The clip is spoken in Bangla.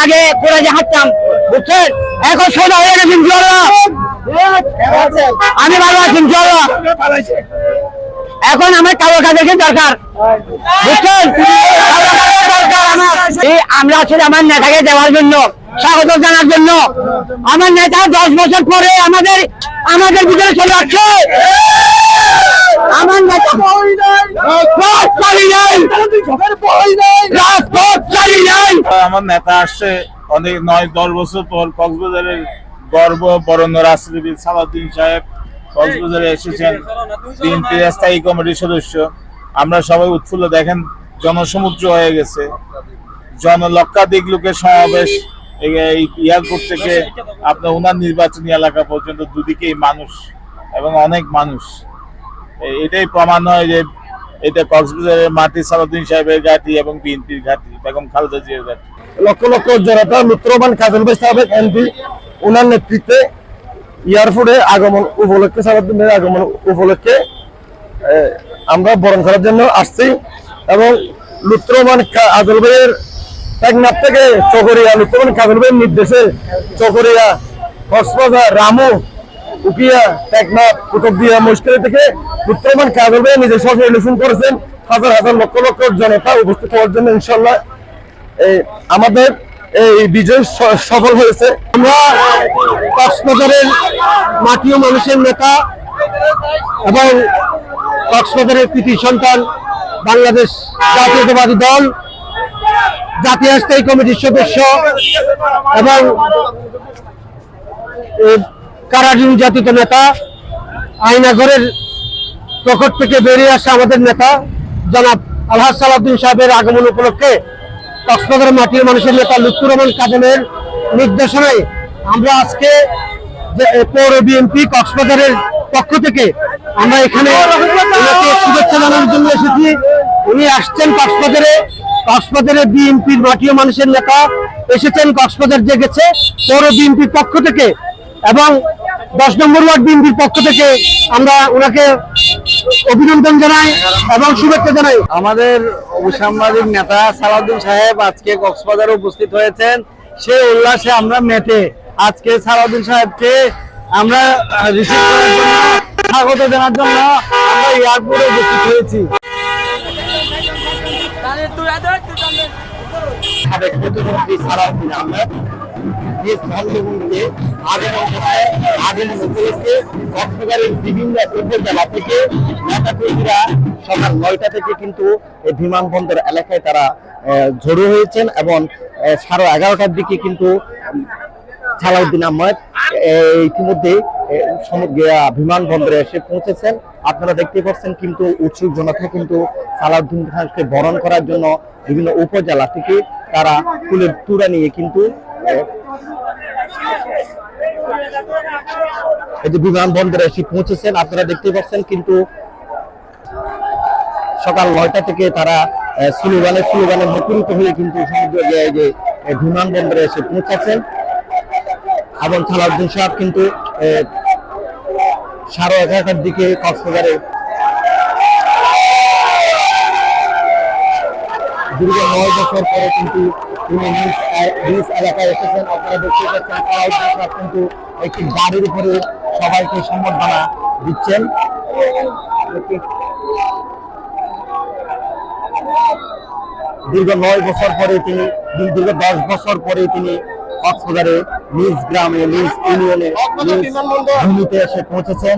আগে করে যে হাঁটতাম, বুঝছেন? এখন সোজা হয়ে গেছে ইনশাআল্লাহ। আমি ভালো আছি ইনশাআল্লাহ। এখন আমার কালো কাজের দরকার, বুঝছেন? আমরা আসলে আমার নেতাকে দেওয়ার জন্য, স্বাগত জানার জন্য। আমার নেতা 10 বছর পরে আমাদের ভিতরে চলে আসছে। আমার নেতা আমার নেতা আসছে অনেক 9-10 বছর পর। কক্সবাজারের গর্ব বরণ্য রাষ্ট্রপতি সালাউদ্দিন সাহেব কক্সবাজারে এসেছেন, বিএনপি স্থায়ী কমিটির সদস্য। আমরা সবাই উৎফুল্ল, দেখেন জনসমুদ্র হয়ে গেছে, লক্ষাধিক লোকের সমাবেশ। এয়ারপোর্ট থেকে আপনার ওনার নির্বাচনী এলাকা পর্যন্ত দুদিকেই মানুষ এবং অনেক মানুষ। এটাই প্রমাণ হয় যে এটা কক্সবাজারের মাটি সালাউদ্দিন সাহেবের ঘাঁটি এবং বিএনপির ঘাঁটি, বেগম খালেদা জিয়ার ঘাঁটি। লক্ষ লক্ষ জনতা লুৎফর কাজল ভাই সাহেব এমপি ওনার নেতৃত্বে এয়ারপোর্টে আগমন উপলক্ষে, সালাউদ্দিনের আগমন উপলক্ষে আমরা বরণ করার জন্য আসছি। এবং লুৎফর কাজল ভাইয়ের টেকনাফ থেকে চকরিয়া, লুৎফর কাজল ভাইয়ের নির্দেশে চকরিয়া, কক্সবাজার, রামু, উকিয়া, টেকনাফ, কুতুবদিয়া, মুশকিল থেকে লুৎফর কাজল ভাই নিজের সঙ্গে রিলেশন করেছেন। হাজার হাজার লক্ষ লক্ষ জনতা উপস্থিত হওয়ার জন্য ইনশাল্লাহ আমাদের এই বিজয় সফল হয়েছে। আমরা কক্সবাজারের মাটি ও মানুষের নেতা এবং কক্সবাজারের কৃতি সন্তান, বাংলাদেশ জাতীয়তাবাদী দল, জাতীয় স্থায়ী কমিটির সদস্য এবং কারাটি নির্যাতিত নেতা, আয়নাঘরের প্রকট থেকে বেরিয়ে আসা আমাদের নেতা জনাব আলহাজ সালাউদ্দিন সাহেবের আগমন উপলক্ষে কক্সবাজারের মাটির মানুষের নেতা লুৎফর কাজলের নির্দেশনায় আমরা আজকে পৌর বিএনপি কক্সবাজারের পক্ষ থেকে আমরা এখানে ওনাকে শুভেচ্ছা জানানোর জন্য এসেছি। উনি আসছেন কক্সবাজারে বিএনপির মাটি ও মানুষের নেতা এসেছেন, কক্সবাজার জেগেছে পৌর বিএনপির পক্ষ থেকে এবং 10 নম্বর ওয়ার্ড বিএনপির পক্ষ থেকে আমরা ওনাকে অভিনন্দন জানাই এবং শুভেচ্ছা জানাই। আমাদের সাংবাদিক নেতা সালাউদ্দিন সাহেব আজকে কক্সবাজারে উপস্থিত হয়েছেন, সেই উল্লাসে আমরা মেতে আজকে সালাউদ্দিন সাহেবকে আমরা রিসিভ করার জন্য, স্বাগত জানার জন্য আমরা এয়ারপোর্টে উপস্থিত হয়েছি। সাবেক প্রতিমন্ত্রী সালাউদ্দিন আহমেদ আগমন উপলক্ষে কক্সবাজারের বিভিন্ন উপজেলা থেকে নেতাকর্মীরা সকাল 9টা থেকে কিন্তু এই বিমানবন্দর এলাকায় তারা জড়ো হয়েছেন এবং 11:30টার দিকে কিন্তু সালাউদ্দিন আহমেদ ইতিমধ্যে বিমানবন্দরে এসে পৌঁছেছেন। আপনারা দেখতে পাচ্ছেন কিন্তু উৎসুক জনতা কিন্তু সালাউদ্দিন খানকে বরণ করার জন্য বিভিন্ন উপজেলা থেকে তারা ফুলের তুড়া নিয়ে কিন্তু এই যে বিমানবন্দরে এসে পৌঁছেছেন। আপনারা দেখতে পাচ্ছেন কিন্তু সকাল 9টা থেকে তারা স্লোগানে মুখরিত হয়ে কিন্তু যে বিমানবন্দরে এসে পৌঁছেছেন এবং সালাউদ্দিন সাহেব কিন্তু 11:30টার দিকে কক্সবাজারে দীর্ঘ 9 বছর পরে কিন্তু তিনি নিজ এলাকায় এসেছেন। আপনারা দেখতে পাচ্ছেন সালাউদ্দিন সাহেব কিন্তু একটি গাড়ির উপরে সবাইকে সম্বর্ধনা দিচ্ছেন। দীর্ঘ 10 বছর পরে তিনি কক্সবাজারে নিজ গ্রামে, নিজ ইউনিয়নে, নিজ ভূমিতে এসে পৌঁছেছেন।